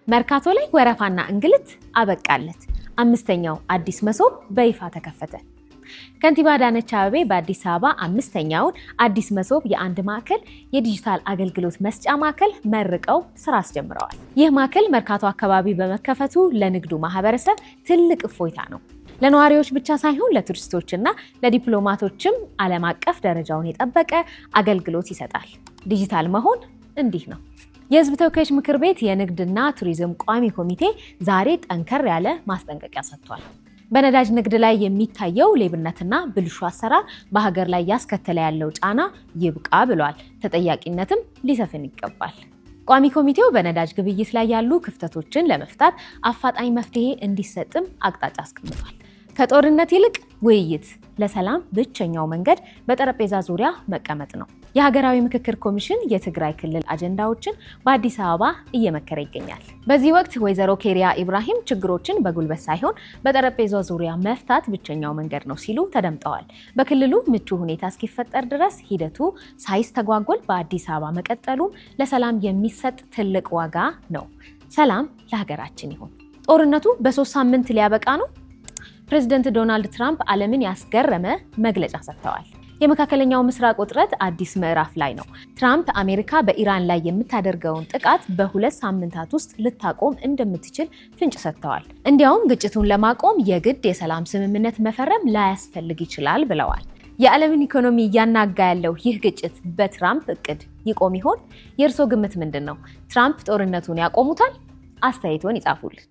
መርካቶ ላይ ወረፋና እንግልት አበቃለት። አምስተኛው አዲስ መሶብ በይፋ ተከፈተ። ከንቲባ አዳነች አቤቤ በአዲስ አበባ አምስተኛውን አዲስ መሶብ የአንድ ማዕከል የዲጂታል አገልግሎት መስጫ ማዕከል መርቀው ስራ አስጀምረዋል። ይህ ማዕከል መርካቶ አካባቢ በመከፈቱ ለንግዱ ማህበረሰብ ትልቅ እፎይታ ነው። ለነዋሪዎች ብቻ ሳይሆን ለቱሪስቶችና ለዲፕሎማቶችም ዓለም አቀፍ ደረጃውን የጠበቀ አገልግሎት ይሰጣል። ዲጂታል መሆን እንዲህ ነው። የህዝብ ተወካዮች ምክር ቤት የንግድና ቱሪዝም ቋሚ ኮሚቴ ዛሬ ጠንከር ያለ ማስጠንቀቂያ ሰጥቷል። በነዳጅ ንግድ ላይ የሚታየው ሌብነትና ብልሹ አሰራር በሀገር ላይ ያስከተለ ያለው ጫና ይብቃ ብሏል። ተጠያቂነትም ሊሰፍን ይገባል። ቋሚ ኮሚቴው በነዳጅ ግብይት ላይ ያሉ ክፍተቶችን ለመፍታት አፋጣኝ መፍትሄ እንዲሰጥም አቅጣጫ አስቀምጧል። ከጦርነት ይልቅ ውይይት ለሰላም ብቸኛው መንገድ በጠረጴዛ ዙሪያ መቀመጥ ነው። የሀገራዊ ምክክር ኮሚሽን የትግራይ ክልል አጀንዳዎችን በአዲስ አበባ እየመከረ ይገኛል። በዚህ ወቅት ወይዘሮ ኬሪያ ኢብራሂም ችግሮችን በጉልበት ሳይሆን በጠረጴዛ ዙሪያ መፍታት ብቸኛው መንገድ ነው ሲሉ ተደምጠዋል። በክልሉ ምቹ ሁኔታ እስኪፈጠር ድረስ ሂደቱ ሳይስተጓጎል በአዲስ አበባ መቀጠሉም ለሰላም የሚሰጥ ትልቅ ዋጋ ነው። ሰላም ለሀገራችን ይሁን። ጦርነቱ በ3 ሳምንት ሊያበቃ ነው። ፕሬዚደንት ዶናልድ ትራምፕ ዓለምን ያስገረመ መግለጫ ሰጥተዋል። የመካከለኛው ምስራቅ ውጥረት አዲስ ምዕራፍ ላይ ነው። ትራምፕ አሜሪካ በኢራን ላይ የምታደርገውን ጥቃት በ2 ሳምንታት ውስጥ ልታቆም እንደምትችል ፍንጭ ሰጥተዋል። እንዲያውም ግጭቱን ለማቆም የግድ የሰላም ስምምነት መፈረም ላያስፈልግ ይችላል ብለዋል። የዓለምን ኢኮኖሚ እያናጋ ያለው ይህ ግጭት በትራምፕ እቅድ ይቆም ይሆን? የእርስዎ ግምት ምንድን ነው? ትራምፕ ጦርነቱን ያቆሙታል? አስተያየቶን ይጻፉልን።